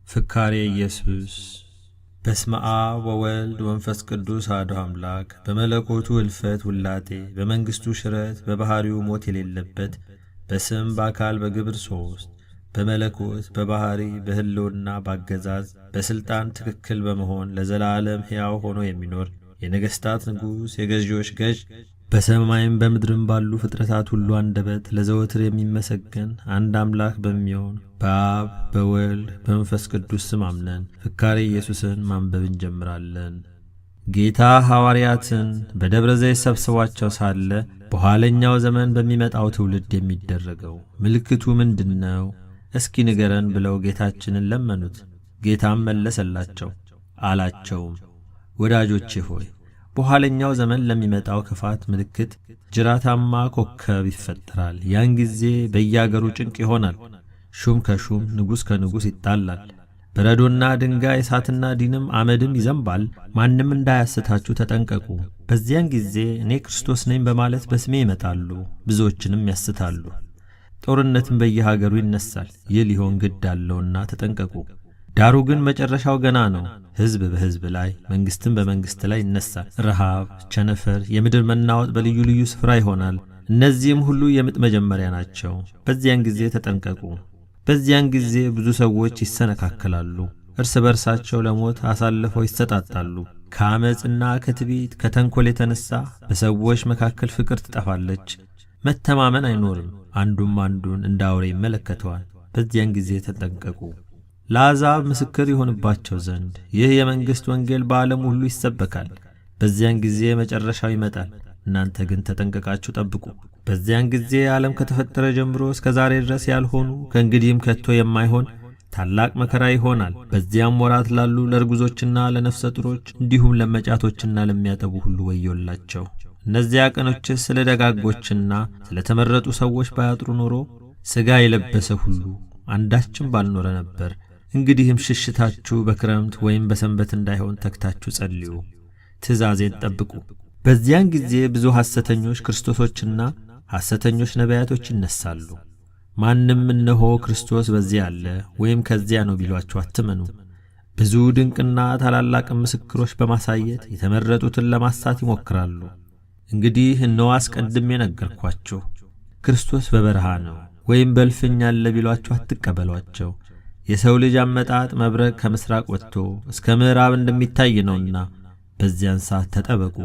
ፍካሬ ኢየሱስ። በስመ አብ ወወልድ ወመንፈስ ቅዱስ አሐዱ አምላክ። በመለኮቱ እልፈት ውላጤ፣ በመንግሥቱ ሽረት፣ በባሕሪው ሞት የሌለበት፣ በስም በአካል በግብር ሦስት፣ በመለኮት በባሕሪ በሕልውና ባገዛዝ በሥልጣን ትክክል በመሆን ለዘላለም ሕያው ሆኖ የሚኖር የነገሥታት ንጉሥ የገዢዎች ገዥ በሰማይም በምድርም ባሉ ፍጥረታት ሁሉ አንደበት ለዘወትር የሚመሰገን አንድ አምላክ በሚሆን በአብ በወልድ በመንፈስ ቅዱስ ስም አምነን ፍካሬ ኢየሱስን ማንበብ እንጀምራለን። ጌታ ሐዋርያትን በደብረ ዘይት ሰብስቧቸው ሳለ በኋለኛው ዘመን በሚመጣው ትውልድ የሚደረገው ምልክቱ ምንድነው? እስኪ ንገረን ብለው ጌታችንን ለመኑት። ጌታም መለሰላቸው አላቸውም፣ ወዳጆቼ ሆይ በኋለኛው ዘመን ለሚመጣው ክፋት ምልክት ጅራታማ ኮከብ ይፈጠራል። ያን ጊዜ በየአገሩ ጭንቅ ይሆናል። ሹም ከሹም ንጉሥ ከንጉሥ ይጣላል። በረዶና ድንጋይ እሳትና ዲንም አመድም ይዘንባል። ማንም እንዳያስታችሁ ተጠንቀቁ። በዚያን ጊዜ እኔ ክርስቶስ ነኝ በማለት በስሜ ይመጣሉ፣ ብዙዎችንም ያስታሉ። ጦርነትም በየሀገሩ ይነሳል። ይህ ሊሆን ግድ አለውና ተጠንቀቁ። ዳሩ ግን መጨረሻው ገና ነው። ሕዝብ በሕዝብ ላይ መንግሥትም በመንግሥት ላይ ይነሳል። ረሃብ፣ ቸነፈር፣ የምድር መናወጥ በልዩ ልዩ ስፍራ ይሆናል። እነዚህም ሁሉ የምጥ መጀመሪያ ናቸው። በዚያን ጊዜ ተጠንቀቁ። በዚያን ጊዜ ብዙ ሰዎች ይሰነካከላሉ፣ እርስ በርሳቸው ለሞት አሳልፈው ይሰጣጣሉ። ከአመፅና ከትዕቢት ከተንኰል የተነሣ በሰዎች መካከል ፍቅር ትጠፋለች። መተማመን አይኖርም። አንዱም አንዱን እንደ አውሬ ይመለከተዋል። በዚያን ጊዜ ተጠንቀቁ። ለአሕዛብ ምስክር ይሆንባቸው ዘንድ ይህ የመንግሥት ወንጌል በዓለም ሁሉ ይሰበካል። በዚያን ጊዜ መጨረሻው ይመጣል። እናንተ ግን ተጠንቀቃችሁ ጠብቁ። በዚያን ጊዜ ዓለም ከተፈጠረ ጀምሮ እስከ ዛሬ ድረስ ያልሆኑ ከእንግዲህም ከቶ የማይሆን ታላቅ መከራ ይሆናል። በዚያም ወራት ላሉ ለርጉዞችና ለነፍሰ ጡሮች እንዲሁም ለመጫቶችና ለሚያጠቡ ሁሉ ወዮላቸው። እነዚያ ቀኖችስ ስለ ደጋጎችና ስለ ተመረጡ ሰዎች ባያጥሩ ኖሮ ሥጋ የለበሰ ሁሉ አንዳችም ባልኖረ ነበር። እንግዲህም ሽሽታችሁ በክረምት ወይም በሰንበት እንዳይሆን ተግታችሁ ጸልዩ፣ ትእዛዜን ጠብቁ። በዚያን ጊዜ ብዙ ሐሰተኞች ክርስቶሶችና ሐሰተኞች ነቢያቶች ይነሳሉ። ማንም እነሆ ክርስቶስ በዚያ አለ ወይም ከዚያ ነው ቢሏችሁ አትመኑ። ብዙ ድንቅና ታላላቅ ምስክሮች በማሳየት የተመረጡትን ለማሳት ይሞክራሉ። እንግዲህ እነሆ አስቀድሜ ነገርኳችሁ። ክርስቶስ በበረሃ ነው ወይም በእልፍኝ አለ ቢሏችሁ አትቀበሏቸው። የሰው ልጅ አመጣጥ መብረቅ ከምሥራቅ ወጥቶ እስከ ምዕራብ እንደሚታይ ነውና በዚያን ሰዓት ተጠበቁ።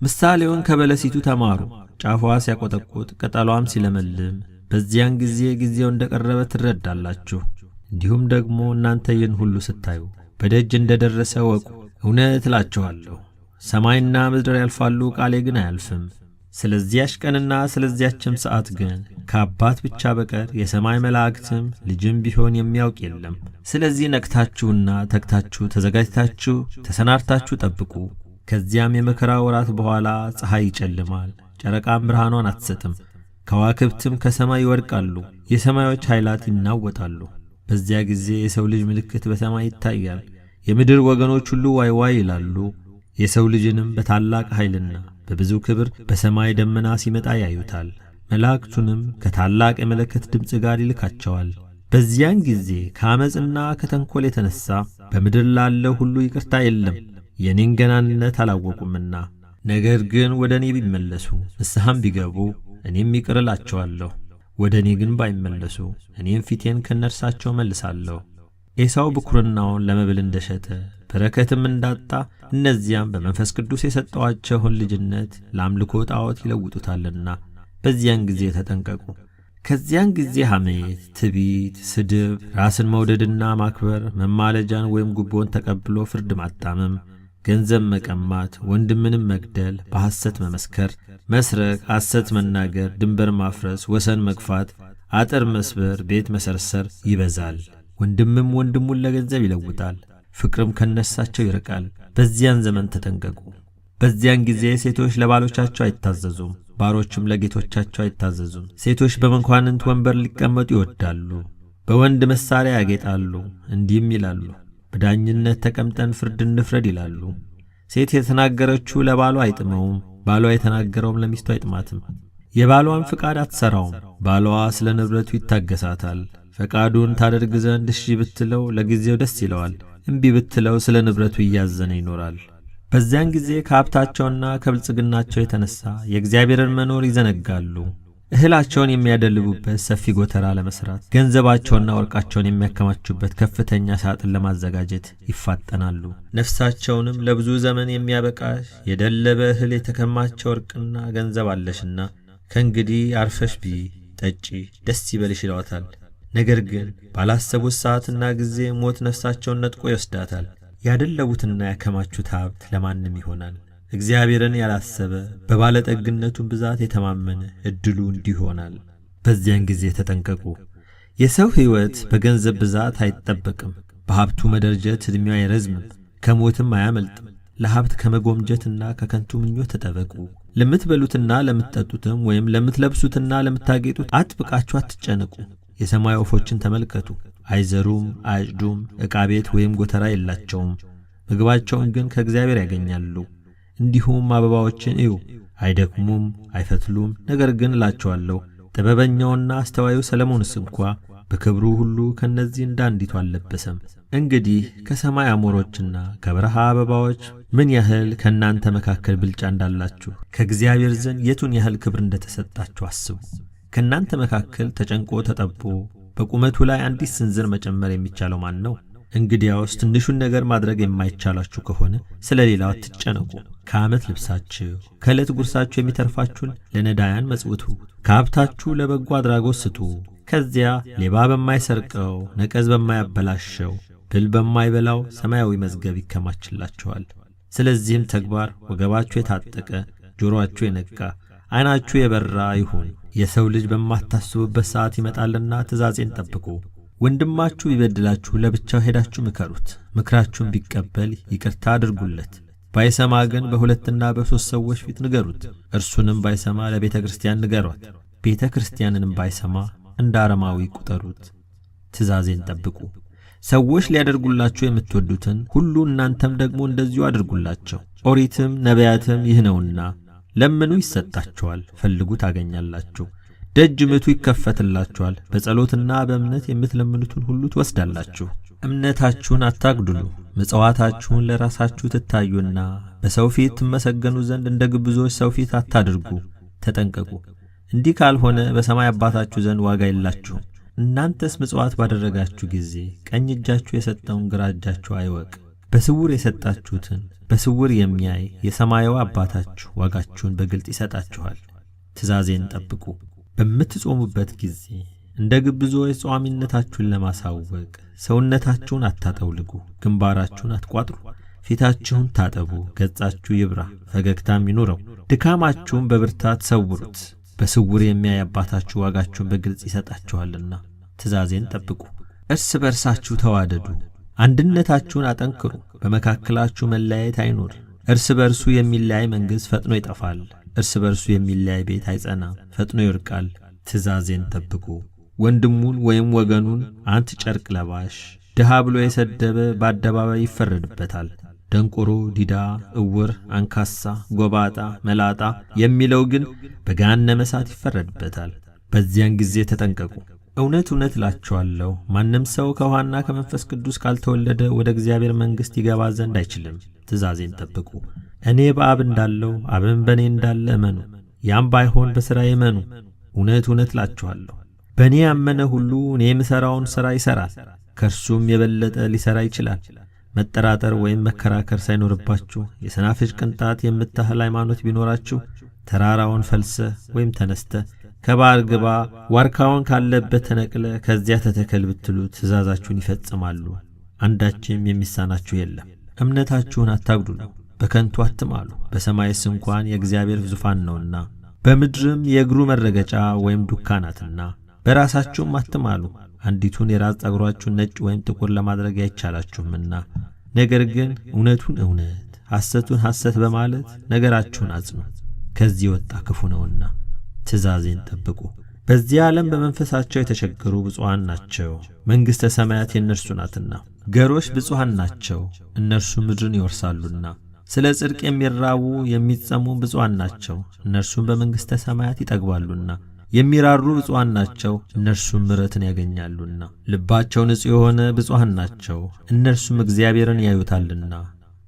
ምሳሌውን ከበለሲቱ ተማሩ። ጫፏ ሲያቆጠቁጥ ቅጠሏም ሲለመልም በዚያን ጊዜ ጊዜው እንደቀረበ ትረዳላችሁ። እንዲሁም ደግሞ እናንተ ይህን ሁሉ ስታዩ በደጅ እንደደረሰ ወቁ። እውነት እላችኋለሁ ሰማይና ምድር ያልፋሉ፣ ቃሌ ግን አያልፍም። ስለዚያች ቀንና ስለዚያችም ሰዓት ግን ከአባት ብቻ በቀር የሰማይ መላእክትም ልጅም ቢሆን የሚያውቅ የለም። ስለዚህ ነቅታችሁና ተግታችሁ ተዘጋጅታችሁ ተሰናድታችሁ ጠብቁ። ከዚያም የመከራ ወራት በኋላ ፀሐይ ይጨልማል፣ ጨረቃም ብርሃኗን አትሰጥም፣ ከዋክብትም ከሰማይ ይወድቃሉ፣ የሰማዮች ኃይላት ይናወጣሉ። በዚያ ጊዜ የሰው ልጅ ምልክት በሰማይ ይታያል። የምድር ወገኖች ሁሉ ዋይ ዋይ ይላሉ። የሰው ልጅንም በታላቅ ኃይልና በብዙ ክብር በሰማይ ደመና ሲመጣ ያዩታል። መላእክቱንም ከታላቅ የመለከት ድምፅ ጋር ይልካቸዋል። በዚያን ጊዜ ከአመፅና ከተንኰል የተነሣ በምድር ላለው ሁሉ ይቅርታ የለም፣ የእኔን ገናንነት አላወቁምና። ነገር ግን ወደ እኔ ቢመለሱ ንስሐም ቢገቡ እኔም ይቅር እላቸዋለሁ። ወደ እኔ ግን ባይመለሱ እኔም ፊቴን ከነርሳቸው መልሳለሁ። ኤሳው ብኩርናውን ለመብል እንደሸጠ በረከትም እንዳጣ እነዚያም በመንፈስ ቅዱስ የሰጠዋቸውን ልጅነት ለአምልኮ ጣዖት ይለውጡታልና በዚያን ጊዜ ተጠንቀቁ። ከዚያን ጊዜ ሐሜት፣ ትዕቢት፣ ስድብ፣ ራስን መውደድና ማክበር፣ መማለጃን ወይም ጉቦን ተቀብሎ ፍርድ ማጣመም፣ ገንዘብ መቀማት፣ ወንድምንም መግደል፣ በሐሰት መመስከር፣ መስረቅ፣ ሐሰት መናገር፣ ድንበር ማፍረስ፣ ወሰን መግፋት፣ አጥር መስበር፣ ቤት መሰርሰር ይበዛል። ወንድምም ወንድሙን ለገንዘብ ይለውጣል፣ ፍቅርም ከነሳቸው ይርቃል። በዚያን ዘመን ተጠንቀቁ። በዚያን ጊዜ ሴቶች ለባሎቻቸው አይታዘዙም፣ ባሮችም ለጌቶቻቸው አይታዘዙም። ሴቶች በመኳንንት ወንበር ሊቀመጡ ይወዳሉ፣ በወንድ መሳሪያ ያጌጣሉ፣ እንዲህም ይላሉ፣ በዳኝነት ተቀምጠን ፍርድ እንፍረድ ይላሉ። ሴት የተናገረችው ለባሏ አይጥመውም፣ ባሏ የተናገረውም ለሚስቱ አይጥማትም። የባሏን ፍቃድ አትሠራውም፣ ባሏ ስለ ንብረቱ ይታገሳታል። ፈቃዱን ታደርግ ዘንድ እሺ ብትለው ለጊዜው ደስ ይለዋል፣ እምቢ ብትለው ስለ ንብረቱ እያዘነ ይኖራል። በዚያን ጊዜ ከሀብታቸውና ከብልጽግናቸው የተነሳ የእግዚአብሔርን መኖር ይዘነጋሉ። እህላቸውን የሚያደልቡበት ሰፊ ጎተራ ለመስራት፣ ገንዘባቸውና ወርቃቸውን የሚያከማቹበት ከፍተኛ ሳጥን ለማዘጋጀት ይፋጠናሉ። ነፍሳቸውንም ለብዙ ዘመን የሚያበቃ የደለበ እህል የተከማቸ ወርቅና ገንዘብ አለሽና ከእንግዲህ አርፈሽ ብዪ፣ ጠጪ፣ ደስ ይበልሽ ይለዋታል። ነገር ግን ባላሰቡት ሰዓትና ጊዜ ሞት ነፍሳቸውን ነጥቆ ይወስዳታል። ያደለቡትና ያከማቹት ሀብት ለማንም ይሆናል። እግዚአብሔርን ያላሰበ በባለጠግነቱን ብዛት የተማመነ ዕድሉ እንዲህ ይሆናል። በዚያን ጊዜ ተጠንቀቁ። የሰው ሕይወት በገንዘብ ብዛት አይጠበቅም። በሀብቱ መደርጀት ዕድሜው አይረዝምም፣ ከሞትም አያመልጥም። ለሀብት ከመጎምጀትና ከከንቱ ምኞት ተጠበቁ። ለምትበሉትና ለምትጠጡትም ወይም ለምትለብሱትና ለምታጌጡት አጥብቃችሁ አትጨነቁ። የሰማይ ወፎችን ተመልከቱ፣ አይዘሩም፣ አያጭዱም፣ ዕቃ ቤት ወይም ጎተራ የላቸውም፣ ምግባቸውን ግን ከእግዚአብሔር ያገኛሉ። እንዲሁም አበባዎችን እዩ፣ አይደክሙም፣ አይፈትሉም። ነገር ግን እላችኋለሁ ጥበበኛውና አስተዋዩ ሰለሞንስ እንኳ በክብሩ ሁሉ ከእነዚህ እንደ አንዲቱ አልለበሰም። እንግዲህ ከሰማይ አሞሮችና ከበረሃ አበባዎች ምን ያህል ከእናንተ መካከል ብልጫ እንዳላችሁ ከእግዚአብሔር ዘንድ የቱን ያህል ክብር እንደተሰጣችሁ አስቡ። ከእናንተ መካከል ተጨንቆ ተጠቦ በቁመቱ ላይ አንዲት ስንዝር መጨመር የሚቻለው ማን ነው? እንግዲያውስ ትንሹን ነገር ማድረግ የማይቻላችሁ ከሆነ ስለ ሌላው አትጨነቁ። ከዓመት ልብሳችሁ ከዕለት ጉርሳችሁ የሚተርፋችሁን ለነዳያን መጽውቱ፣ ከሀብታችሁ ለበጎ አድራጎት ስጡ። ከዚያ ሌባ በማይሰርቀው ነቀዝ በማያበላሸው ብል በማይበላው ሰማያዊ መዝገብ ይከማችላችኋል። ስለዚህም ተግባር ወገባችሁ የታጠቀ ጆሮአችሁ የነቃ ዓይናችሁ የበራ ይሁን። የሰው ልጅ በማታስቡበት ሰዓት ይመጣልና ትእዛዜን ጠብቁ። ወንድማችሁ ቢበድላችሁ ለብቻው ሄዳችሁ ምከሩት። ምክራችሁን ቢቀበል ይቅርታ አድርጉለት። ባይሰማ ግን በሁለትና በሦስት ሰዎች ፊት ንገሩት። እርሱንም ባይሰማ ለቤተ ክርስቲያን ንገሯት። ቤተ ክርስቲያንንም ባይሰማ እንደ አረማዊ ቁጠሩት። ትእዛዜን ጠብቁ። ሰዎች ሊያደርጉላችሁ የምትወዱትን ሁሉ እናንተም ደግሞ እንደዚሁ አድርጉላቸው። ኦሪትም ነቢያትም ይህ ነውና፣ ለምኑ ይሰጣችኋል፣ ፈልጉ ታገኛላችሁ፣ ደጅ ምቱ ይከፈትላችኋል። በጸሎትና በእምነት የምትለምኑትን ሁሉ ትወስዳላችሁ። እምነታችሁን አታግድሉ። ምጽዋታችሁን ለራሳችሁ ትታዩና በሰው ፊት ትመሰገኑ ዘንድ እንደ ግብዞች ሰው ፊት አታድርጉ። ተጠንቀቁ። እንዲህ ካልሆነ በሰማይ አባታችሁ ዘንድ ዋጋ የላችሁም። እናንተስ ምጽዋት ባደረጋችሁ ጊዜ ቀኝ እጃችሁ የሰጠውን ግራ እጃችሁ አይወቅ። በስውር የሰጣችሁትን በስውር የሚያይ የሰማያዊ አባታችሁ ዋጋችሁን በግልጥ ይሰጣችኋል። ትእዛዜን ጠብቁ። በምትጾሙበት ጊዜ እንደ ግብዞች ጿሚነታችሁን ለማሳወቅ ሰውነታችሁን አታጠውልጉ፣ ግንባራችሁን አትቋጥሩ። ፊታችሁን ታጠቡ፣ ገጻችሁ ይብራ፣ ፈገግታም ይኑረው። ድካማችሁን በብርታት ሰውሩት። በስውር የሚያይ አባታችሁ ዋጋችሁን በግልጽ ይሰጣችኋልና። ትእዛዜን ጠብቁ። እርስ በርሳችሁ ተዋደዱ፣ አንድነታችሁን አጠንክሩ። በመካከላችሁ መለያየት አይኑር። እርስ በርሱ የሚለያይ መንግሥት ፈጥኖ ይጠፋል። እርስ በርሱ የሚለያይ ቤት አይጸናም፣ ፈጥኖ ይወድቃል። ትእዛዜን ጠብቁ። ወንድሙን ወይም ወገኑን አንተ ጨርቅ ለባሽ ድሃ ብሎ የሰደበ በአደባባይ ይፈረድበታል። ደንቆሮ፣ ዲዳ፣ እውር፣ አንካሳ፣ ጎባጣ፣ መላጣ የሚለው ግን በገሃነመ እሳት ይፈረድበታል። በዚያን ጊዜ ተጠንቀቁ። እውነት እውነት እላችኋለሁ ማንም ሰው ከውኃና ከመንፈስ ቅዱስ ካልተወለደ ወደ እግዚአብሔር መንግሥት ይገባ ዘንድ አይችልም። ትእዛዜን ጠብቁ። እኔ በአብ እንዳለው አብም በእኔ እንዳለ እመኑ። ያም ባይሆን በሥራዬ እመኑ። እውነት እውነት እላችኋለሁ በእኔ ያመነ ሁሉ እኔ የምሠራውን ሥራ ይሠራል፣ ከእርሱም የበለጠ ሊሠራ ይችላል። መጠራጠር ወይም መከራከር ሳይኖርባችሁ የሰናፍጭ ቅንጣት የምታህል ሃይማኖት ቢኖራችሁ ተራራውን ፈልሰህ ወይም ተነስተህ ከባሕር ግባ፣ ዋርካውን ካለበት ተነቅለ ከዚያ ተተከል ብትሉት ትእዛዛችሁን ይፈጽማሉ። አንዳችም የሚሳናችሁ የለም። እምነታችሁን አታጉድሉ፣ በከንቱ አትማሉ። በሰማይስ እንኳን የእግዚአብሔር ዙፋን ነውና በምድርም የእግሩ መረገጫ ወይም ዱካ ናትና። በራሳችሁም አትማሉ፣ አንዲቱን የራስ ጠጉራችሁን ነጭ ወይም ጥቁር ለማድረግ አይቻላችሁምና። ነገር ግን እውነቱን እውነት ሐሰቱን ሐሰት በማለት ነገራችሁን አጽኑ፣ ከዚህ የወጣ ክፉ ነውና። ትእዛዜን ጠብቁ። በዚህ ዓለም በመንፈሳቸው የተቸገሩ ብፁዓን ናቸው፣ መንግሥተ ሰማያት የእነርሱ ናትና። ገሮች ብፁዓን ናቸው፣ እነርሱ ምድርን ይወርሳሉና። ስለ ጽድቅ የሚራቡ የሚጸሙ ብፁዓን ናቸው፣ እነርሱም በመንግሥተ ሰማያት ይጠግባሉና። የሚራሩ ብፁዓን ናቸው፣ እነርሱም ምሕረትን ያገኛሉና። ልባቸው ንጹሕ የሆነ ብፁዓን ናቸው፣ እነርሱም እግዚአብሔርን ያዩታልና።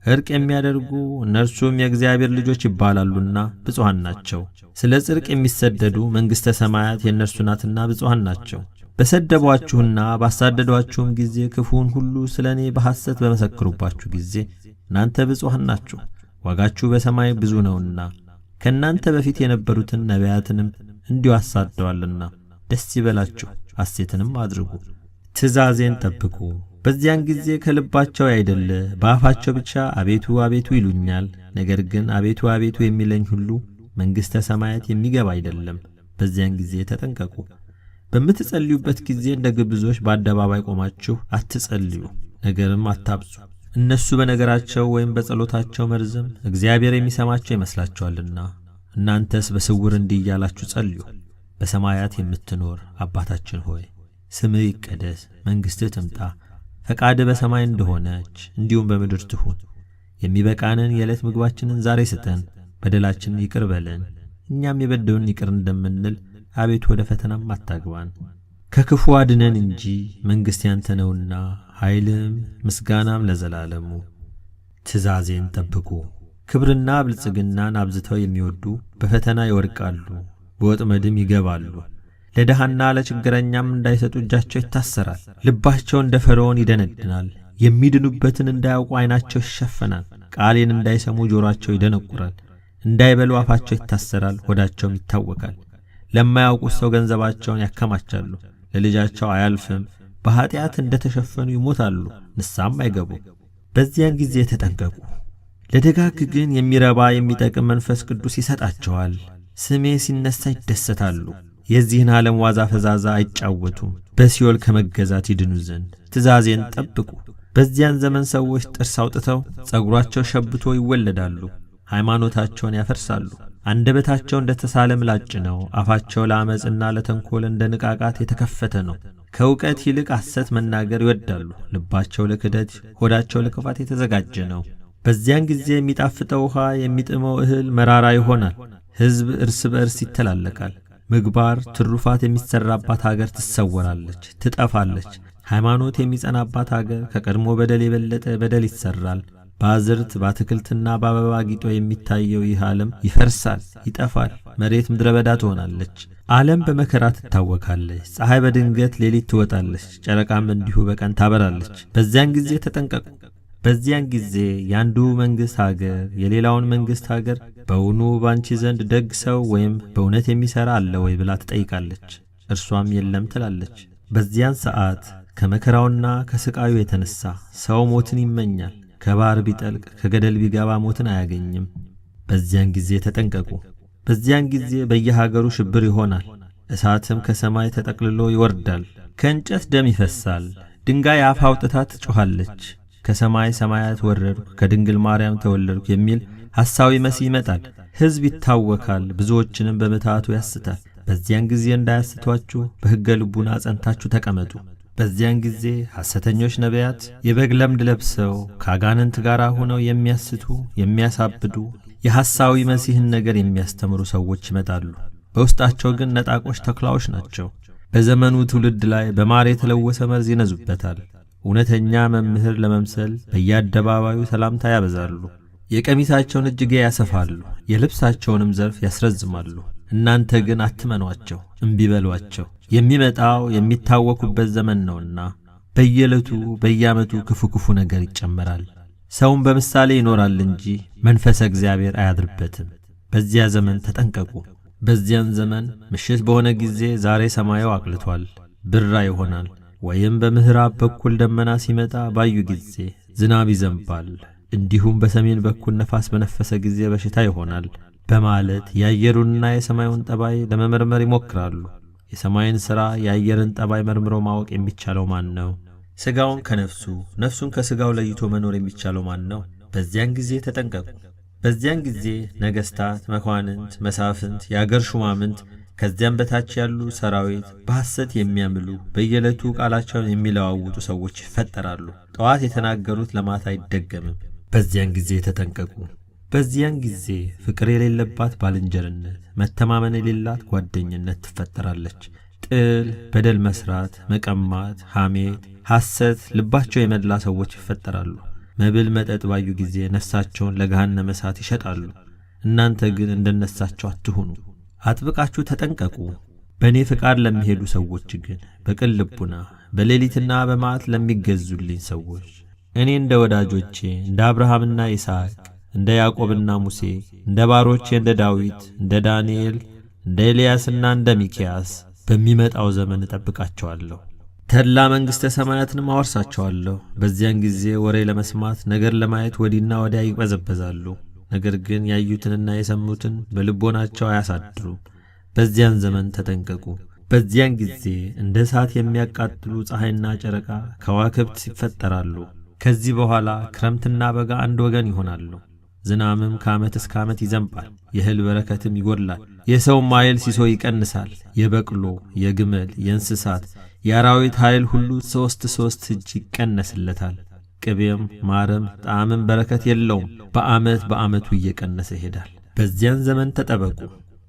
እርቅ የሚያደርጉ እነርሱም የእግዚአብሔር ልጆች ይባላሉና ብፁዓን ናቸው። ስለ ጽድቅ የሚሰደዱ መንግሥተ ሰማያት የእነርሱ ናትና ብፁዓን ናቸው። በሰደቧችሁና ባሳደዷችሁም ጊዜ ክፉውን ሁሉ ስለ እኔ በሐሰት በመሰክሩባችሁ ጊዜ እናንተ ብፁዓን ናችሁ፣ ዋጋችሁ በሰማይ ብዙ ነውና። ከእናንተ በፊት የነበሩትን ነቢያትንም እንዲሁ አሳደዋልና። ደስ ይበላችሁ፣ ሐሴትንም አድርጉ፣ ትእዛዜን ጠብቁ። በዚያን ጊዜ ከልባቸው ያይደለ በአፋቸው ብቻ አቤቱ አቤቱ ይሉኛል። ነገር ግን አቤቱ አቤቱ የሚለኝ ሁሉ መንግሥተ ሰማያት የሚገባ አይደለም። በዚያን ጊዜ ተጠንቀቁ። በምትጸልዩበት ጊዜ እንደ ግብዞች በአደባባይ ቆማችሁ አትጸልዩ፣ ነገርም አታብዙ። እነሱ በነገራቸው ወይም በጸሎታቸው መርዘም እግዚአብሔር የሚሰማቸው ይመስላችኋልና። እናንተስ በስውር እንዲህ እያላችሁ ጸልዩ። በሰማያት የምትኖር አባታችን ሆይ ስምህ ይቀደስ፣ መንግሥትህ ትምጣ፣ ፈቃድህ በሰማይ እንደሆነች እንዲሁም በምድር ትሁን። የሚበቃንን የዕለት ምግባችንን ዛሬ ስጠን፣ በደላችንን ይቅር በለን እኛም የበደሉንን ይቅር እንደምንል፣ አቤቱ ወደ ፈተናም አታግባን ከክፉ አድነን እንጂ መንግሥት ያንተ ነውና ኃይልም ምስጋናም ለዘላለሙ። ትእዛዜን ጠብቁ። ክብርና ብልጽግናን አብዝተው የሚወዱ በፈተና ይወድቃሉ፣ በወጥመድም ይገባሉ። ለድሃና ለችግረኛም እንዳይሰጡ እጃቸው ይታሰራል። ልባቸው እንደ ፈርዖን ይደነድናል። የሚድኑበትን እንዳያውቁ ዓይናቸው ይሸፈናል። ቃሌን እንዳይሰሙ ጆሮአቸው ይደነቁራል። እንዳይበሉ አፋቸው ይታሰራል፣ ሆዳቸውም ይታወካል። ለማያውቁት ሰው ገንዘባቸውን ያከማቻሉ፣ ለልጃቸው አያልፍም። በኃጢአት እንደ ተሸፈኑ ይሞታሉ፣ ንስሐም አይገቡም። በዚያን ጊዜ ተጠንቀቁ። ለደጋግ ግን የሚረባ የሚጠቅም መንፈስ ቅዱስ ይሰጣቸዋል። ስሜ ሲነሣ ይደሰታሉ። የዚህን ዓለም ዋዛ ፈዛዛ አይጫወቱም፣ በሲኦል ከመገዛት ይድኑ ዘንድ ትእዛዜን ጠብቁ። በዚያን ዘመን ሰዎች ጥርስ አውጥተው ጸጉራቸው ሸብቶ ይወለዳሉ፣ ሃይማኖታቸውን ያፈርሳሉ። አንደበታቸው እንደ ተሳለ ምላጭ ነው፣ አፋቸው ለዓመፅና ለተንኰል እንደ ንቃቃት የተከፈተ ነው። ከእውቀት ይልቅ ሐሰት መናገር ይወዳሉ፣ ልባቸው ለክደት ሆዳቸው ለክፋት የተዘጋጀ ነው። በዚያን ጊዜ የሚጣፍጠው ውኃ የሚጥመው እህል መራራ ይሆናል። ሕዝብ እርስ በእርስ ይተላለቃል። ምግባር ትሩፋት የሚሠራባት አገር ትሰወራለች፣ ትጠፋለች። ሃይማኖት የሚጸናባት አገር ከቀድሞ በደል የበለጠ በደል ይሠራል። በአዝርት በአትክልትና በአበባ ጊጦ የሚታየው ይህ ዓለም ይፈርሳል፣ ይጠፋል። መሬት ምድረ በዳ ትሆናለች። ዓለም በመከራ ትታወካለች። ፀሐይ በድንገት ሌሊት ትወጣለች፣ ጨረቃም እንዲሁ በቀን ታበራለች። በዚያን ጊዜ ተጠንቀቁ። በዚያን ጊዜ ያንዱ መንግሥት አገር የሌላውን መንግሥት አገር በውኑ ባንቺ ዘንድ ደግ ሰው ወይም በእውነት የሚሠራ አለ ወይ ብላ ትጠይቃለች። እርሷም የለም ትላለች። በዚያን ሰዓት ከመከራውና ከስቃዩ የተነሣ ሰው ሞትን ይመኛል። ከባሕር ቢጠልቅ ከገደል ቢገባ ሞትን አያገኝም። በዚያን ጊዜ ተጠንቀቁ። በዚያን ጊዜ በየሀገሩ ሽብር ይሆናል። እሳትም ከሰማይ ተጠቅልሎ ይወርዳል። ከእንጨት ደም ይፈሳል። ድንጋይ አፍ አውጥታ ትጮኻለች። ከሰማይ ሰማያት ወረድኩ ከድንግል ማርያም ተወለድኩ የሚል ሐሳዊ መሲህ ይመጣል። ሕዝብ ይታወካል፣ ብዙዎችንም በምትሃቱ ያስታል። በዚያን ጊዜ እንዳያስቷችሁ በሕገ ልቡና ጸንታችሁ ተቀመጡ። በዚያን ጊዜ ሐሰተኞች ነቢያት የበግ ለምድ ለብሰው ከአጋንንት ጋር ሆነው የሚያስቱ የሚያሳብዱ የሐሳዊ መሲህን ነገር የሚያስተምሩ ሰዎች ይመጣሉ። በውስጣቸው ግን ነጣቆች ተኩላዎች ናቸው። በዘመኑ ትውልድ ላይ በማር የተለወሰ መርዝ ይነዙበታል። እውነተኛ መምህር ለመምሰል በየአደባባዩ ሰላምታ ያበዛሉ። የቀሚሳቸውን እጅጌ ያሰፋሉ፣ የልብሳቸውንም ዘርፍ ያስረዝማሉ። እናንተ ግን አትመኗቸው፣ እምቢ በሏቸው። የሚመጣው የሚታወኩበት ዘመን ነውና በየዕለቱ በየዓመቱ ክፉ ክፉ ነገር ይጨመራል። ሰውም በምሳሌ ይኖራል እንጂ መንፈሰ እግዚአብሔር አያድርበትም። በዚያ ዘመን ተጠንቀቁ። በዚያን ዘመን ምሽት በሆነ ጊዜ ዛሬ ሰማዩ አቅልቷል፣ ብራ ይሆናል። ወይም በምዕራብ በኩል ደመና ሲመጣ ባዩ ጊዜ ዝናብ ይዘንባል። እንዲሁም በሰሜን በኩል ነፋስ በነፈሰ ጊዜ በሽታ ይሆናል በማለት የአየሩንና የሰማዩን ጠባይ ለመመርመር ይሞክራሉ። የሰማይን ሥራ የአየርን ጠባይ መርምሮ ማወቅ የሚቻለው ማን ነው? ሥጋውን ከነፍሱ ነፍሱን ከሥጋው ለይቶ መኖር የሚቻለው ማን ነው? በዚያን ጊዜ ተጠንቀቁ። በዚያን ጊዜ ነገሥታት፣ መኳንንት፣ መሳፍንት፣ የአገር ሹማምንት ከዚያም በታች ያሉ ሰራዊት በሐሰት የሚያምሉ በየዕለቱ ቃላቸውን የሚለዋውጡ ሰዎች ይፈጠራሉ። ጠዋት የተናገሩት ለማታ አይደገምም። በዚያን ጊዜ ተጠንቀቁ። በዚያን ጊዜ ፍቅር የሌለባት ባልንጀርነት፣ መተማመን የሌላት ጓደኝነት ትፈጠራለች። ጥል፣ በደል መስራት፣ መቀማት፣ ሐሜት፣ ሐሰት ልባቸው የመላ ሰዎች ይፈጠራሉ። መብል መጠጥ ባዩ ጊዜ ነፍሳቸውን ለገሃነመ እሳት ይሸጣሉ። እናንተ ግን እንደነሳቸው አትሁኑ፣ አጥብቃችሁ ተጠንቀቁ። በእኔ ፍቃድ ለሚሄዱ ሰዎች ግን በቅን ልቡና በሌሊትና በመዓት ለሚገዙልኝ ሰዎች እኔ እንደ ወዳጆቼ እንደ አብርሃምና ይስሐቅ እንደ ያዕቆብና ሙሴ እንደ ባሮቼ እንደ ዳዊት እንደ ዳንኤል እንደ ኤልያስና እንደ ሚክያስ በሚመጣው ዘመን እጠብቃቸዋለሁ። ተድላ መንግሥተ ሰማያትንም አወርሳቸዋለሁ። በዚያን ጊዜ ወሬ ለመስማት ነገር ለማየት ወዲና ወዲያ ይቅበዘበዛሉ። ነገር ግን ያዩትንና የሰሙትን በልቦናቸው አያሳድሩም። በዚያን ዘመን ተጠንቀቁ። በዚያን ጊዜ እንደ እሳት የሚያቃጥሉ ፀሐይና ጨረቃ ከዋክብት ይፈጠራሉ። ከዚህ በኋላ ክረምትና በጋ አንድ ወገን ይሆናሉ። ዝናምም ከዓመት እስከ ዓመት ይዘንባል፣ የእህል በረከትም ይጎድላል። የሰውም ኃይል ሲሶ ይቀንሳል። የበቅሎ፣ የግመል፣ የእንስሳት፣ የአራዊት ኃይል ሁሉ ሦስት እጅ ይቀነስለታል። ቅቤም ማርም ጣዕምም በረከት የለውም። በዓመት በዓመቱ እየቀነሰ ይሄዳል። በዚያን ዘመን ተጠበቁ።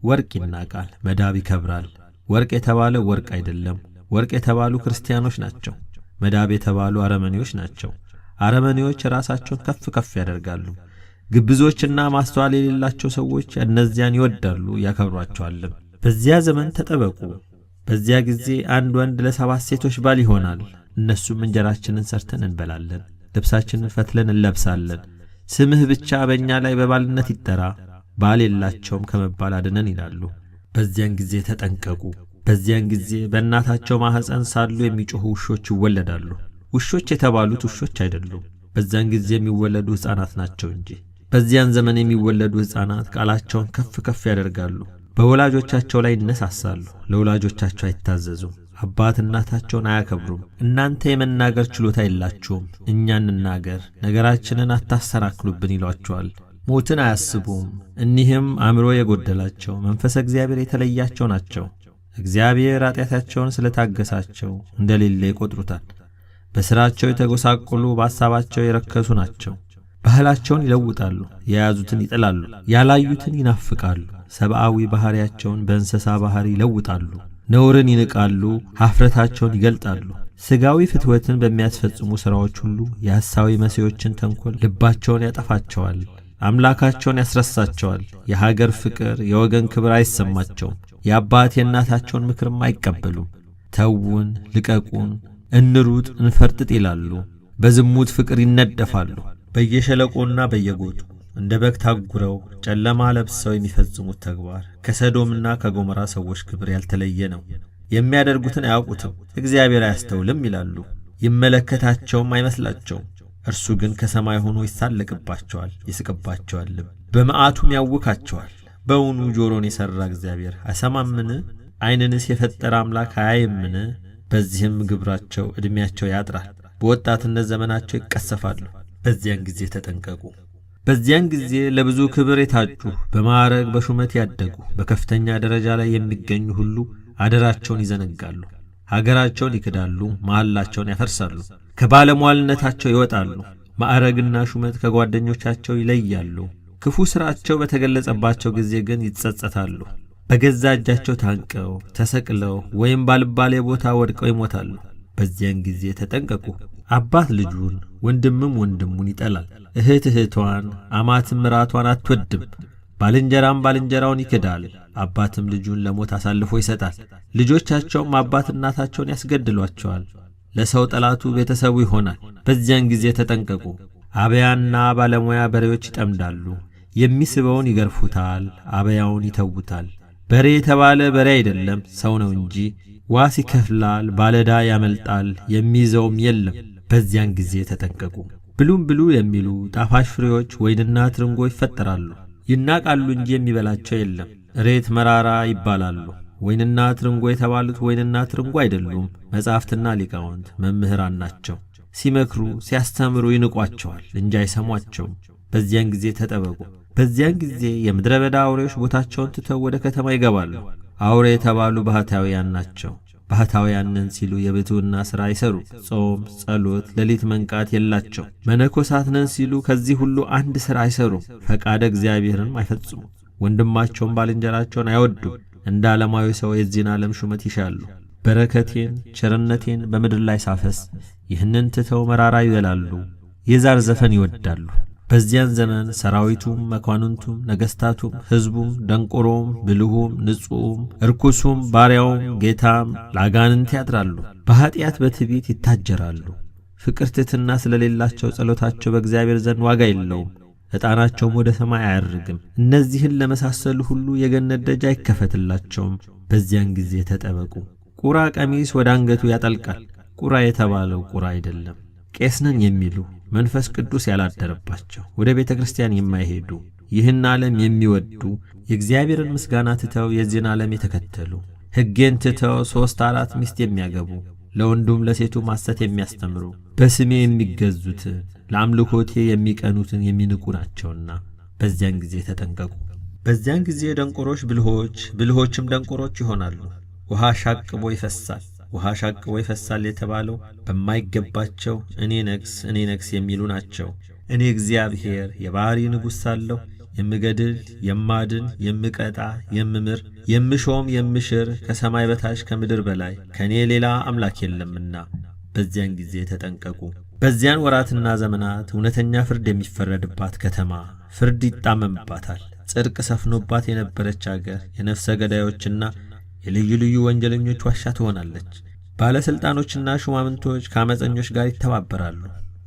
ወርቅ ይናቃል፣ መዳብ ይከብራል። ወርቅ የተባለ ወርቅ አይደለም። ወርቅ የተባሉ ክርስቲያኖች ናቸው። መዳብ የተባሉ አረመኔዎች ናቸው። አረመኔዎች ራሳቸውን ከፍ ከፍ ያደርጋሉ። ግብዞችና ማስተዋል የሌላቸው ሰዎች እነዚያን ይወዳሉ ያከብሯቸዋልም። በዚያ ዘመን ተጠበቁ። በዚያ ጊዜ አንድ ወንድ ለ7 ሴቶች ባል ይሆናል። እነሱም እንጀራችንን ሰርተን እንበላለን፣ ልብሳችንን ፈትለን እንለብሳለን። ስምህ ብቻ በእኛ ላይ በባልነት ይጠራ፣ ባል የላቸውም ከመባል አድነን ይላሉ። በዚያን ጊዜ ተጠንቀቁ። በዚያን ጊዜ በእናታቸው ማኅፀን ሳሉ የሚጮኹ ውሾች ይወለዳሉ። ውሾች የተባሉት ውሾች አይደሉም፣ በዚያን ጊዜ የሚወለዱ ሕፃናት ናቸው እንጂ። በዚያን ዘመን የሚወለዱ ሕፃናት ቃላቸውን ከፍ ከፍ ያደርጋሉ፣ በወላጆቻቸው ላይ ይነሳሳሉ፣ ለወላጆቻቸው አይታዘዙም፣ አባት እናታቸውን አያከብሩም። እናንተ የመናገር ችሎታ የላችሁም፣ እኛ እንናገር፣ ነገራችንን አታሰናክሉብን ይሏቸዋል። ሞትን አያስቡም። እኒህም አእምሮ የጎደላቸው መንፈሰ እግዚአብሔር የተለያቸው ናቸው። እግዚአብሔር ኃጢአታቸውን ስለታገሳቸው እንደሌለ ይቆጥሩታል። በሥራቸው የተጎሳቆሉ በሐሳባቸው የረከሱ ናቸው። ባህላቸውን ይለውጣሉ፣ የያዙትን ይጥላሉ፣ ያላዩትን ይናፍቃሉ። ሰብአዊ ባሕሪያቸውን በእንስሳ ባሕሪ ይለውጣሉ። ነውርን ይንቃሉ፣ ኀፍረታቸውን ይገልጣሉ። ሥጋዊ ፍትወትን በሚያስፈጽሙ ሥራዎች ሁሉ የሐሳዊ መሲዎችን ተንኰል ልባቸውን ያጠፋቸዋል፣ አምላካቸውን ያስረሳቸዋል። የሀገር ፍቅር፣ የወገን ክብር አይሰማቸውም። የአባት የእናታቸውን ምክርም አይቀበሉም። ተውን፣ ልቀቁን፣ እንሩጥ፣ እንፈርጥጥ ይላሉ። በዝሙት ፍቅር ይነደፋሉ። በየሸለቆና በየጎጡ እንደ በግ ታጉረው ጨለማ ለብሰው የሚፈጽሙት ተግባር ከሰዶምና ከጎሞራ ሰዎች ክብር ያልተለየ ነው። የሚያደርጉትን አያውቁትም፣ እግዚአብሔር አያስተውልም ይላሉ። ይመለከታቸውም አይመስላቸውም። እርሱ ግን ከሰማይ ሆኖ ይሳለቅባቸዋል፣ ይስቅባቸዋልም፣ በመዓቱም ያውካቸዋል። በውኑ ጆሮን የሠራ እግዚአብሔር አይሰማምን? ዓይንንስ የፈጠረ አምላክ አያይምን? በዚህም ግብራቸው ዕድሜያቸው ያጥራል፣ በወጣትነት ዘመናቸው ይቀሰፋሉ። በዚያን ጊዜ ተጠንቀቁ። በዚያን ጊዜ ለብዙ ክብር የታጩ በማዕረግ በሹመት ያደጉ በከፍተኛ ደረጃ ላይ የሚገኙ ሁሉ አደራቸውን ይዘነጋሉ፣ ሀገራቸውን ይክዳሉ፣ መሐላቸውን ያፈርሳሉ፣ ከባለሟልነታቸው ይወጣሉ። ማዕረግና ሹመት ከጓደኞቻቸው ይለያሉ። ክፉ ሥራቸው በተገለጸባቸው ጊዜ ግን ይጸጸታሉ። በገዛ እጃቸው ታንቀው ተሰቅለው ወይም ባልባሌ ቦታ ወድቀው ይሞታሉ። በዚያን ጊዜ ተጠንቀቁ። አባት ልጁን፣ ወንድምም ወንድሙን ይጠላል። እህት እህቷን፣ አማትም ምራቷን አትወድም። ባልንጀራም ባልንጀራውን ይክዳል። አባትም ልጁን ለሞት አሳልፎ ይሰጣል። ልጆቻቸውም አባት እናታቸውን ያስገድሏቸዋል። ለሰው ጠላቱ ቤተሰቡ ይሆናል። በዚያን ጊዜ ተጠንቀቁ። አበያና ባለሙያ በሬዎች ይጠምዳሉ። የሚስበውን ይገርፉታል፣ አበያውን ይተውታል። በሬ የተባለ በሬ አይደለም ሰው ነው እንጂ። ዋስ ይከፍላል፣ ባለዳ ያመልጣል፣ የሚይዘውም የለም። በዚያን ጊዜ ተጠንቀቁ። ብሉም ብሉ የሚሉ ጣፋጭ ፍሬዎች ወይንና ትርንጎ ይፈጠራሉ። ይናቃሉ እንጂ የሚበላቸው የለም። እሬት መራራ ይባላሉ። ወይንና ትርንጎ የተባሉት ወይንና ትርንጎ አይደሉም፣ መጻሕፍትና ሊቃውንት መምህራን ናቸው። ሲመክሩ ሲያስተምሩ ይንቋቸዋል እንጂ አይሰሟቸውም። በዚያን ጊዜ ተጠበቁ። በዚያን ጊዜ የምድረ በዳ አውሬዎች ቦታቸውን ትተው ወደ ከተማ ይገባሉ። አውሬ የተባሉ ባህታውያን ናቸው። ባህታውያን ነን ሲሉ የብሕትውና ሥራ አይሰሩ። ጾም፣ ጸሎት፣ ሌሊት መንቃት የላቸው። መነኮሳት ነን ሲሉ ከዚህ ሁሉ አንድ ሥራ አይሰሩ። ፈቃደ እግዚአብሔርን አይፈጽሙ። ወንድማቸውን ባልንጀራቸውን አይወዱም። እንደ ዓለማዊ ሰው የዚህን ዓለም ሹመት ይሻሉ። በረከቴን ቸርነቴን በምድር ላይ ሳፈስ ይህንን ትተው መራራ ይበላሉ። የዛር ዘፈን ይወዳሉ። በዚያን ዘመን ሰራዊቱም መኳንንቱም ነገሥታቱም ሕዝቡም ደንቆሮም ብልሁም ንጹሕም እርኩሱም ባሪያውም ጌታም ለአጋንንት ያድራሉ። በኀጢአት በትዕቢት ይታጀራሉ። ፍቅር ትሕትና ስለሌላቸው ጸሎታቸው በእግዚአብሔር ዘንድ ዋጋ የለውም። ዕጣናቸውም ወደ ሰማይ አያርግም። እነዚህን ለመሳሰሉ ሁሉ የገነት ደጅ አይከፈትላቸውም። በዚያን ጊዜ ተጠበቁ። ቁራ ቀሚስ ወደ አንገቱ ያጠልቃል። ቁራ የተባለው ቁራ አይደለም። ቄስ ነን የሚሉ መንፈስ ቅዱስ ያላደረባቸው ወደ ቤተ ክርስቲያን የማይሄዱ ይህን ዓለም የሚወዱ የእግዚአብሔርን ምስጋና ትተው የዚህን ዓለም የተከተሉ ሕጌን ትተው 3-4 ሚስት የሚያገቡ ለወንዱም ለሴቱም ሐሰት የሚያስተምሩ በስሜ የሚገዙትን ለአምልኮቴ የሚቀኑትን የሚንቁ ናቸውና በዚያን ጊዜ ተጠንቀቁ። በዚያን ጊዜ ደንቆሮች ብልሆች፣ ብልሆችም ደንቆሮች ይሆናሉ። ውሃ ሻቅቦ ይፈሳል። ውሃ ሻቅቦ ይፈሳል የተባለው በማይገባቸው እኔ ነግስ የሚሉ ናቸው። እኔ እግዚአብሔር የባሕሪ ንጉሥ ሳለሁ የምገድል፣ የማድን፣ የምቀጣ፣ የምምር፣ የምሾም፣ የምሽር ከሰማይ በታች ከምድር በላይ ከእኔ ሌላ አምላክ የለምና በዚያን ጊዜ ተጠንቀቁ። በዚያን ወራትና ዘመናት እውነተኛ ፍርድ የሚፈረድባት ከተማ ፍርድ ይጣመምባታል። ጽድቅ ሰፍኖባት የነበረች አገር የነፍሰ ገዳዮችና የልዩ ልዩ ወንጀለኞች ዋሻ ትሆናለች። ባለሥልጣኖችና ሹማምንቶች ከአመፀኞች ጋር ይተባበራሉ።